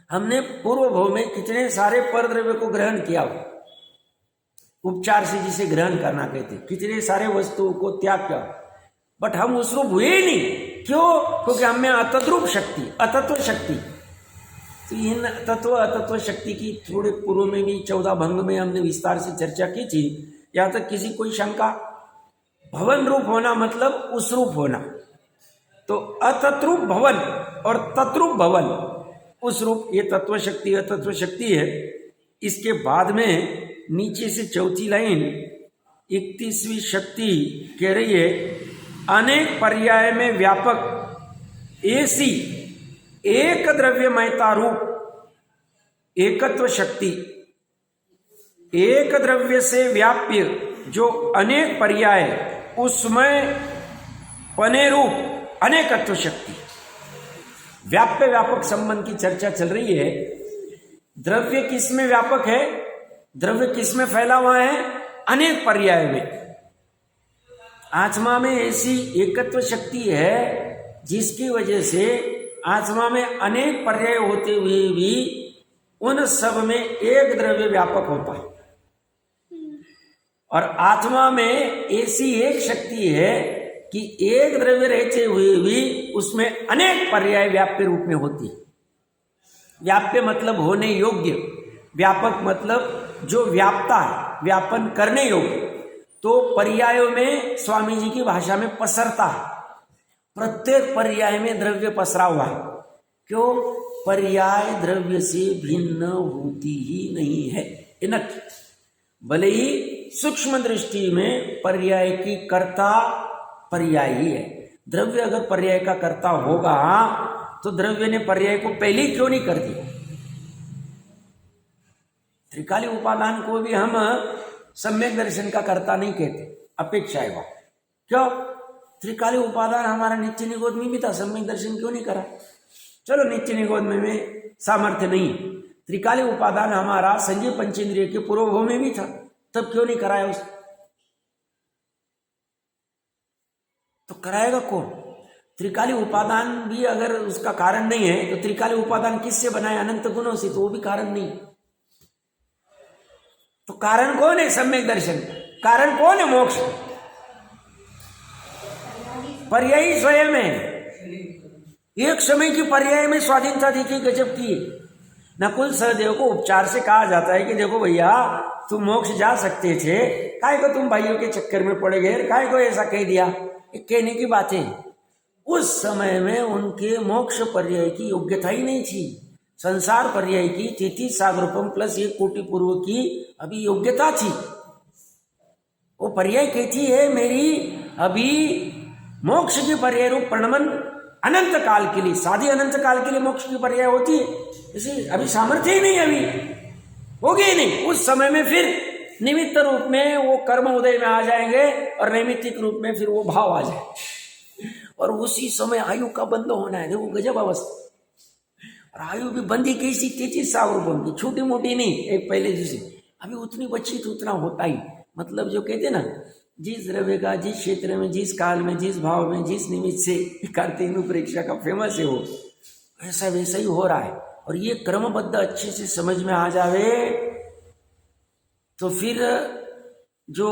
हमने पूर्व भाव में कितने सारे परद्रव्य को ग्रहण किया, उपचार से जिसे ग्रहण करना कहते, कितने सारे वस्तुओं को त्याग किया, बट हम उस रूप हुए ही नहीं। क्यों? क्योंकि हमें अतद्रूप शक्ति, अतत्व शक्ति। तो इन तत्व अतत्व शक्ति की थोड़े पूर्व में भी 14 भंग में हमने विस्तार से चर्चा की थी। यहाँ तक किसी कोई शंका? भवन रूप होना मतलब उस रूप होना, तो अतत्रूप भवन और तत्रूप भवन, उस रूप, ये तत्व शक्ति अतत्व शक्ति है। इसके बाद में नीचे से चौथी लाइन 31वीं शक्ति कह रही है, अनेक पर्याय में व्यापक ऐसी एक द्रव्यमयता रूप एकत्व शक्ति, एक द्रव्य से व्याप्य जो अनेक पर्याय उसमें पने रूप अनेकत्व शक्ति। व्याप्य व्यापक संबंध की चर्चा चल रही है। द्रव्य किस में व्यापक है, द्रव्य किस में फैला हुआ है? अनेक पर्याय में। आत्मा में ऐसी एकत्व शक्ति है जिसकी वजह से आत्मा में अनेक पर्याय होते हुए भी उन सब में एक द्रव्य व्यापक होता है। और आत्मा में ऐसी एक शक्ति है कि एक द्रव्य रहते हुए भी उसमें अनेक पर्याय व्याप्य रूप में होती है। व्याप्य मतलब होने योग्य, व्यापक मतलब जो व्यापता है, व्यापन करने योग्य। तो पर्यायों में स्वामी जी की भाषा में पसरता है, प्रत्येक पर्याय में द्रव्य पसरा हुआ है। क्यों? पर्याय द्रव्य से भिन्न होती ही नहीं है। इनक भले ही सूक्ष्म दृष्टि में पर्याय की कर्ता पर्याय ही है। द्रव्य अगर पर्याय का कर्ता होगा तो द्रव्य ने पर्याय को पहले ही क्यों नहीं कर दिया? त्रिकाली उपादान को भी हम सम्यक दर्शन का कर्ता नहीं कहते, अपेक्षा है वह। क्यों? त्रिकाली उपादान हमारा नित्य निगोद में भी था, सम्यक दर्शन क्यों नहीं करा? चलो नित्य निगोद में सामर्थ्य नहीं, त्रिकाली उपादान हमारा संजीव पंचेंद्रिय के पूर्वभव में भी था, तब क्यों नहीं कराया उसे? तो कराएगा कौन? त्रिकाली उपादान भी अगर उसका कारण नहीं है तो त्रिकाली उपादान किससे बनाए? अनंत गुणों से, तो वो भी कारण नहीं। तो कारण कौन है? सम्यक दर्शन। कारण कौन है? मोक्ष। पर्यायी स्वयं है। एक समय की पर्याय में स्वाधीनता देखी गजब की। नकुल सहदेव को उपचार से कहा जाता है कि देखो भैया, तुम मोक्ष जा सकते थे, काय को तुम भाइयों के चक्कर में पड़ गए, काय को ऐसा कह दिया? एक कहने की बात है। उस समय में उनके मोक्ष पर्याय की योग्यता ही नहीं थी। संसार पर्याय की 33 सागरूपम प्लस 1 कोटि पूर्व की अभी योग्यता थी। वो पर्याय कहती है मेरी अभी मोक्ष की पर्याय रूप प्रणमन अनंत काल के लिए, साधी अनंत काल के लिए मोक्ष की पर्याय होती है, इसे अभी सामर्थ्य ही नहीं, अभी होगी ही नहीं। उस समय में फिर निमित्त रूप में वो कर्म उदय में आ जाएंगे और नैमित्तिक रूप में फिर वो भाव आ जाए, और उसी समय आयु का बंद होना है। देखो गजब अवस्था। और आयु भी बंदी कैसी? 33 सागरूपम की, छोटी मोटी नहीं, एक पहले जैसी। अभी उतनी बच्ची तो उतना होता ही, मतलब जो कहते ना, जिस द्रव्य का जिस क्षेत्र में, जिस काल में, जिस भाव में, जिस निमित्त से कार्तिक परीक्षा का फेमस है, वो ऐसा वैसा ही हो रहा है। और ये क्रमबद्ध अच्छे से समझ में आ जावे तो फिर जो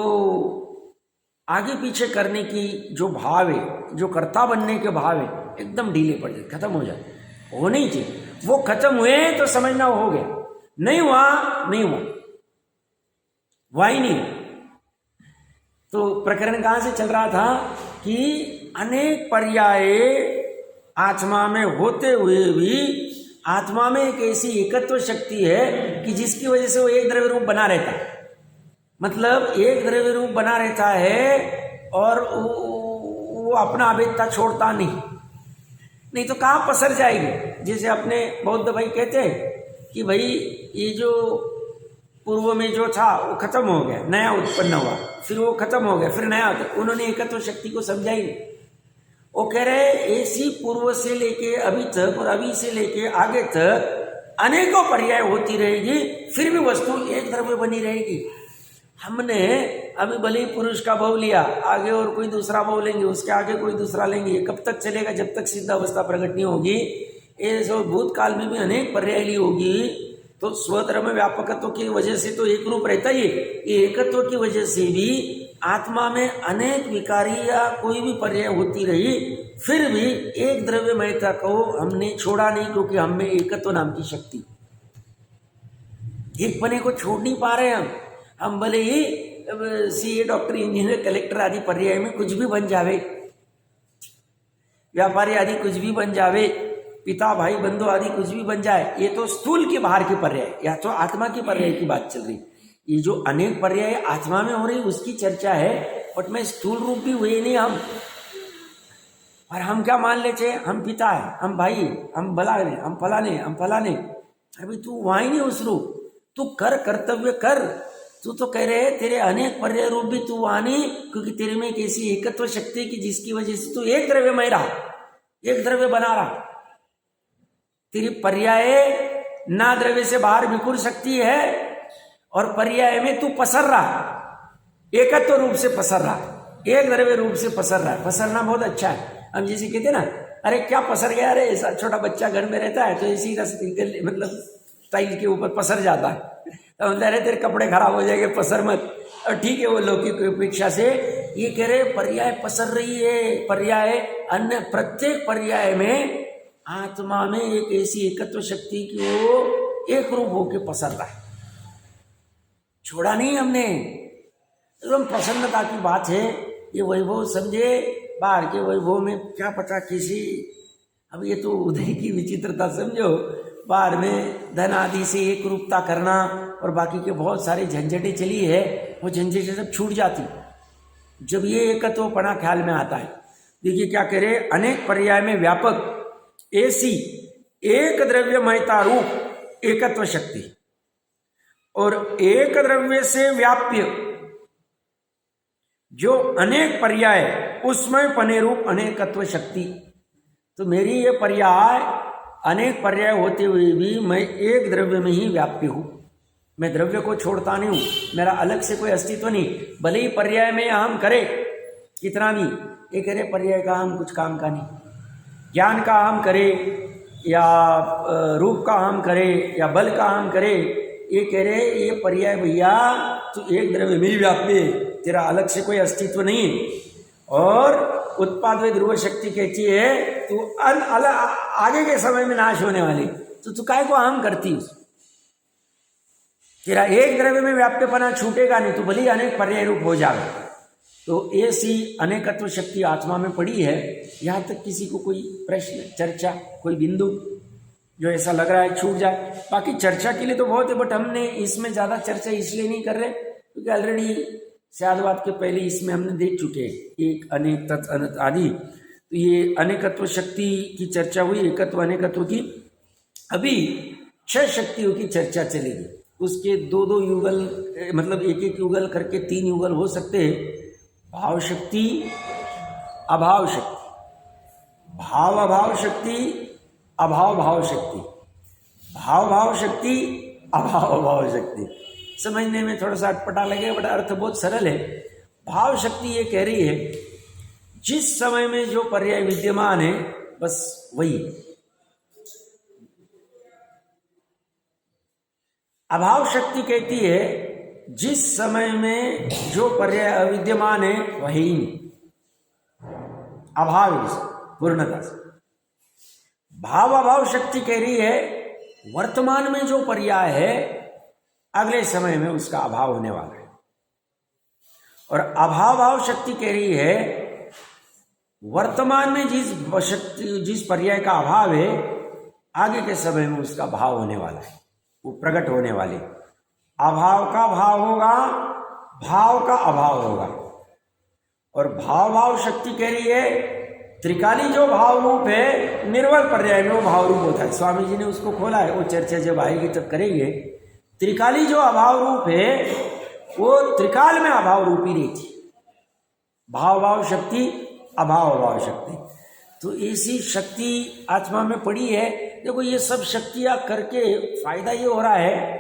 आगे पीछे करने की जो भाव है, जो कर्ता बनने के भाव है, एकदम ढीले पड़ जाए, खत्म हो जाए। हो नहीं चाहिए। वो खत्म हुए तो समझना हो गया, नहीं हुआ नहीं हुआ, हुआ ही नहीं। तो प्रकरण कहां से चल रहा था कि अनेक पर्याय आत्मा में होते हुए भी आत्मा में एक ऐसी एकत्व शक्ति है कि जिसकी वजह से वो एक द्रव्य रूप बना रहता है। मतलब एक द्रव्य रूप बना रहता है और वो अपना अभेदता छोड़ता नहीं तो कहाँ पसर जाएगी। जैसे अपने बौद्ध भाई कहते हैं कि भाई ये जो पूर्व में जो था वो खत्म हो गया, नया उत्पन्न हुआ, फिर वो खत्म हो गया, फिर नया होता। उन्होंने एकत्व शक्ति को समझा ही नहीं। वो कह रहे ऐसी पूर्व से लेके अभी तक और अभी से लेके आगे तक अनेकों पर्याय होती रहेगी, फिर भी वस्तु एक द्रव्य बनी रहेगी। हमने अभी भले ही पुरुष का भाव लिया, आगे और कोई दूसरा भाव लेंगे, उसके आगे कोई दूसरा लेंगे, ये कब तक चलेगा? जब तक सिद्ध अवस्था प्रकट नहीं होगी। ये भूतकाल में भी अनेक पर्याय ली होगी, तो स्वधर्म व्यापकत्व की वजह से तो एक रूप रहता ही है। ये एकत्व की वजह से भी आत्मा में अनेक विकारी या कोई भी पर्याय होती रही, फिर भी एक द्रव्यमयता को हमने छोड़ा नहीं, क्योंकि हम में एकत्व नाम की शक्ति, एक पने को छोड़ नहीं पा रहे हम भले ही सीए, डॉक्टर, इंजीनियर, कलेक्टर आदि पर्याय में कुछ भी बन जावे, व्यापारी आदि कुछ भी बन जावे, पिता भाई बंधु आदि कुछ भी बन जाए, ये तो स्थूल के बाहर के पर्याय, या तो आत्मा की पर्याय की बात चल रही। ये जो अनेक पर्याय आत्मा में हो रही उसकी चर्चा है, बट में स्थूल रूप भी हुए नहीं हम। और हम क्या मान लेते? हम पिता है, हम भाई, हम बलाने, हम फलाने। अभी तू वहां ही नहीं उस रूप, तू कर कर्तव्य कर। तू तो कह रहे तेरे अनेक पर्याय रूप भी तू वहां नहीं, क्योंकि तेरे में एक ऐसी एकत्व शक्ति की जिसकी वजह से तू एक द्रव्यमय रहा, एक द्रव्य बना रहा। तेरी पर्याय ना द्रव्य से बाहर विकुर सकती है, और पर्याय में तू पसर रहा, एकत्व रूप से पसर रहा, एक द्रव्य रूप से पसर रहा है। पसरना बहुत अच्छा है। हम जैसे कहते ना, अरे क्या पसर गया, अरे ऐसा छोटा बच्चा घर में रहता है तो इसी मतलब टाइल के ऊपर पसर जाता है, तो अरे तेरे कपड़े खराब हो जाएंगे, पसर मत। और ठीक है, वो लौकिक की अपेक्षा से ये कह रहे पर्याय पसर रही है, पर्याय अन्य प्रत्येक पर्याय में आत्मा में एक ऐसी एकत्व शक्ति की वो एक रूप होकर पसर रहा है, छोड़ा नहीं हमने। एकदम प्रसन्नता की बात है। ये वैभव समझे, बाहर के वैभव में क्या पता किसी, अब ये तो उदय की विचित्रता समझो, बाहर में धन आदि से एक रूपता करना और बाकी के बहुत सारे झंझटें चली है, वो झंझटें सब छूट जाती जब ये एकत्वपना ख्याल में आता है। देखिए क्या कह रहे, अनेक पर्याय में व्यापक ऐसी एक द्रव्यमयता रूप एकत्व शक्ति और एक द्रव्य से व्याप्य जो अनेक पर्याय उसमें पने रूप अनेकत्व शक्ति। तो मेरी ये पर्याय अनेक पर्याय होते हुए भी मैं एक द्रव्य में ही व्याप्य हूं, मैं द्रव्य को छोड़ता नहीं हूं, मेरा अलग से कोई अस्तित्व नहीं। भले ही पर्याय में हम करे कितना भी, ये करे पर्याय का हम कुछ काम का नहीं, ज्ञान का हम करे या रूप का हम करे या बल का हम करे, ये कह रहे ये पर्याय भैया तू एक द्रव्य में ही व्याप्य है, तेरा अलग से कोई अस्तित्व नहीं है। और उत्पाद व ध्रुव शक्ति कहती है तू आगे के समय में नाश होने वाली, तो तू काय को हम करती, तेरा एक द्रव्य में व्याप्यपना छूटेगा नहीं, तो भले अनेक पर्याय रूप हो जाएगा। तो ऐसी अनेकत्व शक्ति आत्मा में पड़ी है। यहाँ तक किसी को कोई प्रश्न, चर्चा, कोई बिंदु जो ऐसा लग रहा है छूट जाए? बाकी चर्चा के लिए तो बहुत है, बट हमने इसमें ज़्यादा चर्चा इसलिए नहीं कर रहे क्योंकि ऑलरेडी स्यादवाद के पहले इसमें हमने देख चुके हैं एक अनेक तत् अनंत आदि। तो ये अनेकत्व शक्ति की चर्चा हुई, एकत्व अनेकत्व की। अभी 6 शक्तियों की चर्चा चलेगी, उसके 2-2 युगल, मतलब 1-1 युगल करके 3 युगल हो सकते हैं। भाव शक्ति, अभाव शक्ति, भाव अभाव शक्ति, अभाव भाव शक्ति, भाव भाव शक्ति, अभाव अभाव शक्ति। समझने में थोड़ा सा अटपटा लगे बट अर्थ बहुत सरल है। भाव शक्ति ये कह रही है जिस समय में जो पर्याय विद्यमान है बस वही। अभाव शक्ति कहती है जिस समय में जो पर्याय अविद्यमान है वही अभाव पूर्णता से। भाव अभाव शक्ति कह रही है वर्तमान में जो पर्याय है अगले समय में उसका अभाव होने वाला है। और अभाव भाव शक्ति कह रही है वर्तमान में जिस पर्याय का अभाव है आगे के समय में उसका भाव होने वाला है, वो प्रकट होने वाले। अभाव का भाव होगा, भाव का अभाव होगा। और भाव भाव शक्ति कह रही है त्रिकाली जो भाव रूप है निर्बल पर्याय में वो भाव रूप होता है। स्वामी जी ने उसको खोला है, वो चर्चा जब आएगी तब करेंगे। त्रिकाली जो अभाव रूप है वो त्रिकाल में अभाव रूपी रहती, भाव भाव शक्ति, अभाव अभाव शक्ति। तो ऐसी शक्ति आत्मा में पड़ी है। देखो ये सब शक्तियां करके फायदा ये हो रहा है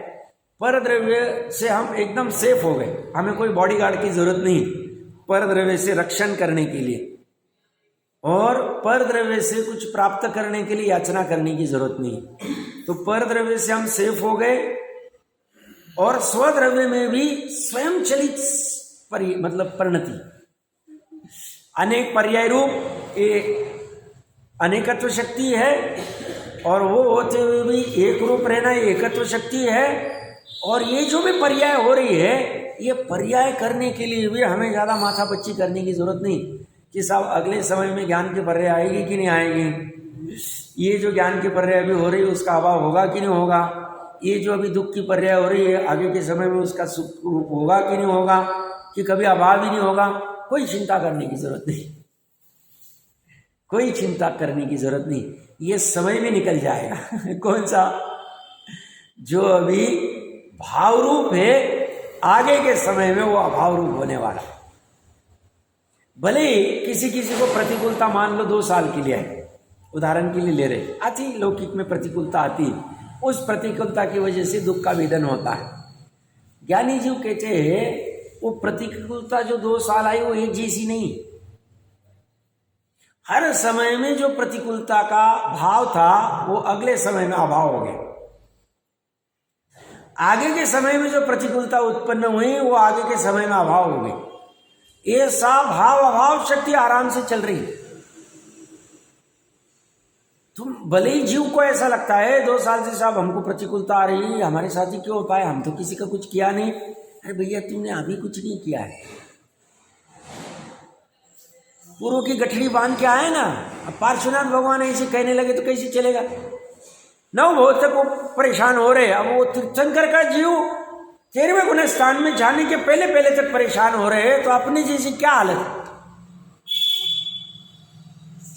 पर द्रव्य से हम एकदम सेफ हो गए, हमें कोई बॉडीगार्ड की जरूरत नहीं पर द्रव्य से रक्षण करने के लिए, और पर द्रव्य से कुछ प्राप्त करने के लिए याचना करने की जरूरत नहीं। तो पर द्रव्य से हम सेफ हो गए और स्वद्रव्य में भी स्वयं चलित मतलब परिणति, अनेक पर्याय रूप अनेकत्व शक्ति है। और वो होते हुए भी एक रूप रहना एकत्व शक्ति है। और ये जो भी पर्याय हो रही है ये पर्याय करने के लिए भी हमें ज़्यादा माथापच्ची करने की जरूरत नहीं कि साहब अगले समय में ज्ञान की पर्याय आएगी कि नहीं आएगी, ये जो ज्ञान की पर्याय अभी हो रही है उसका अभाव होगा कि नहीं होगा, ये जो अभी दुख की पर्याय हो रही है आगे के समय में उसका सुख रूप होगा कि नहीं होगा, कि कभी अभाव ही नहीं होगा। कोई चिंता करने की जरूरत नहीं, कोई चिंता करने की जरूरत नहीं, ये समय में निकल जाएगा। कौन सा? जो अभी भाव रूप है आगे के समय में वो अभाव रूप होने वाला। भले किसी किसी को प्रतिकूलता मान लो 2 साल के लिए है, उदाहरण के लिए ले रहे, आती लौकिक में प्रतिकूलता आती, उस प्रतिकूलता की वजह से दुख का वेदन होता है। ज्ञानी जीव कहते हैं वो प्रतिकूलता जो 2 साल आई वो एक जैसी नहीं, हर समय में जो प्रतिकूलता का भाव था वो अगले समय में अभाव हो गया। आगे के समय में जो प्रतिकूलता उत्पन्न हुई वो आगे के समय में अभाव हो गई। ये सा भाव अभाव शक्ति आराम से चल रही है। तुम भले ही जीव को ऐसा लगता है 2 साल से साहब हमको प्रतिकूलता आ रही है, हमारे साथ ही क्यों हो पाए, हम तो किसी का कुछ किया नहीं। अरे भैया तुमने अभी कुछ नहीं किया है, पूर्व की गठड़ी बांध के आए ना। अब पार्श्वनाथ भगवान ऐसे कहने लगे तो कैसे चलेगा। नव बहुत तक वो परेशान हो रहे। अब वो तीर्थंकर का जीव 13वें गुण स्थान में जाने के पहले तक परेशान हो रहे हैं, तो अपनी जैसी क्या हालत।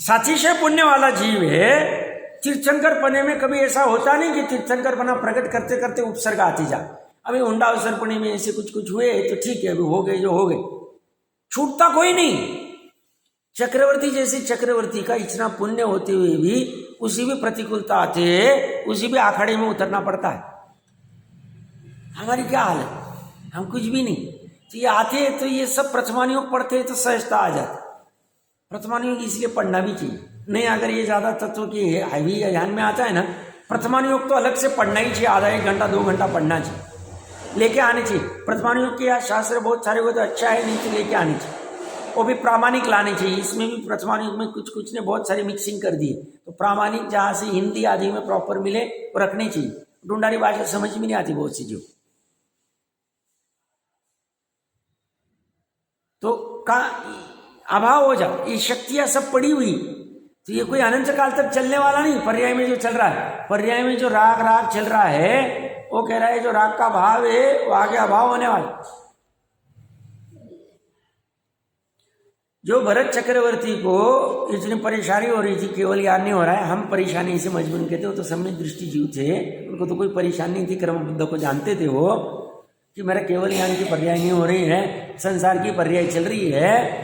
सातिशय पुण्य वाला जीव है। तीर्थंकर पने में कभी ऐसा होता नहीं कि तीर्थंकर पना प्रकट करते करते उपसर्ग आती जा। अभी हुंडा अवसरपणी में ऐसे कुछ हुए तो ठीक है, अभी हो गए जो हो गए, छूटता कोई नहीं। चक्रवर्ती जैसे चक्रवर्ती का इतना पुण्य होते हुए भी उसी भी प्रतिकूलता आते है, उसी भी आखड़े में उतरना पड़ता है। हमारी क्या हाल है, हम कुछ भी नहीं। तो ये आते तो ये सब प्रथमानुयोग पढ़ते तो सहजता आ जाती। प्रथमानुयोग इसलिए पढ़ना भी चाहिए, नहीं अगर ये ज़्यादा तत्व की हैवी ध्यान में आता है ना, प्रथमानुयोग तो अलग से पढ़ना ही चाहिए, आधा 1 घंटा 2 घंटा पढ़ना चाहिए, लेके आने चाहिए। प्रथमानुयोग के शास्त्र बहुत सारे हुए तो अच्छा है, नहीं तो लेके आने चाहिए। वो भी प्रामाणिक लाने चाहिए। इसमें भी प्रथमानुयोग में कुछ ने बहुत सारी मिक्सिंग कर दी, तो प्रामाणिक जहाँ से हिंदी आदि में प्रॉपर मिले वो रखनी चाहिए। ढूंढारी भाषा समझ में नहीं आती बहुत सी जो, तो का अभाव हो जाओ। ये शक्तियां सब पड़ी हुई, तो ये कोई अनंत काल तक चलने वाला नहीं। पर्याय में जो चल रहा है, पर्याय में जो राग चल रहा है, वो कह रहा है जो राग का भाव है वो आगे अभाव होने वाला। जो भरत चक्रवर्ती को इतनी परेशानी हो रही थी, केवल याद नहीं हो रहा है, हम परेशानी से मजबूर कहते हो, तो सम्यक दृष्टि जीव थे, उनको तो कोई परेशानी नहीं थी। कर्म बुद्ध को जानते थे वो कि मेरा केवल ज्ञान की पर्याय नहीं हो रही है, संसार की पर्याय चल रही है।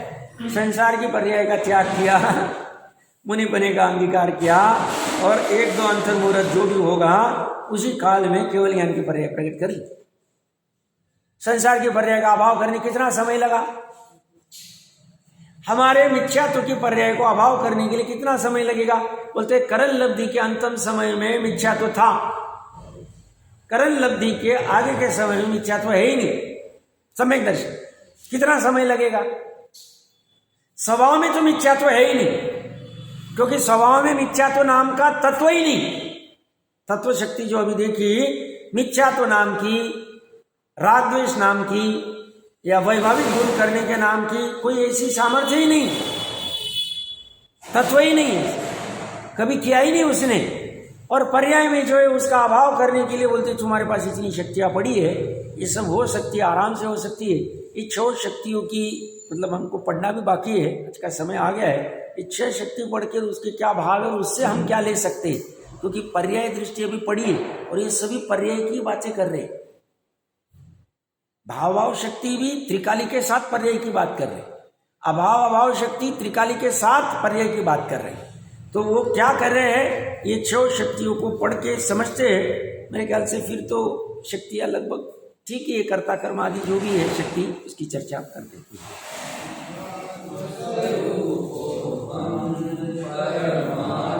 संसार की पर्याय का त्याग किया, मुनि बने का अंगीकार किया, और 1-2 अंतर्मुहूर्त जो भी होगा उसी काल में केवल ज्ञान की पर्याय प्रकट कर ली। संसार की पर्याय का अभाव करने कितना समय लगा, हमारे मिथ्यात्व की पर्याय को अभाव करने के लिए कितना समय लगेगा। बोलते करण लब्धि के अंतिम समय में मिथ्यात्व था, करण लब्धि के आगे के समय में मिथ्यात्व है ही नहीं। सम्यक दर्शन कितना समय लगेगा। स्वभाव में तो मिथ्यात्व है ही नहीं, क्योंकि स्वभाव में मिथ्यात्व नाम का तत्व ही नहीं। तत्व शक्ति जो अभी देखी, मिथ्यात्व नाम की, राग द्वेष नाम की, या वैभाविक दूर करने के नाम की कोई ऐसी सामर्थ्य ही नहीं, तत्व ही नहीं है, कभी किया ही नहीं उसने। और पर्याय में जो है उसका अभाव करने के लिए बोलते तुम्हारे पास इतनी शक्तियां पड़ी है, ये सब हो सकती है, आराम से हो सकती है। इच्छा शक्तियों की मतलब हमको पढ़ना भी बाकी है, आज का समय आ गया है। इच्छा शक्ति पढ़ के उसके क्या भाव है, उससे हम क्या ले सकते हैं, क्योंकि पर्याय दृष्टि अभी पड़ी है और ये सभी पर्याय की बातें कर रहे हैं। भाव शक्ति भी त्रिकाली के साथ पर्याय की बात कर रहे, अभाव शक्ति त्रिकाली के साथ पर्याय की बात कर रहे हैं। तो वो क्या कर रहे हैं, ये 6 शक्तियों को पढ़ के समझते हैं। मेरे ख्याल से फिर तो शक्तियां लगभग ठीक है, कर्ता कर्म आदि जो भी है शक्ति, उसकी चर्चा आप कर देती है।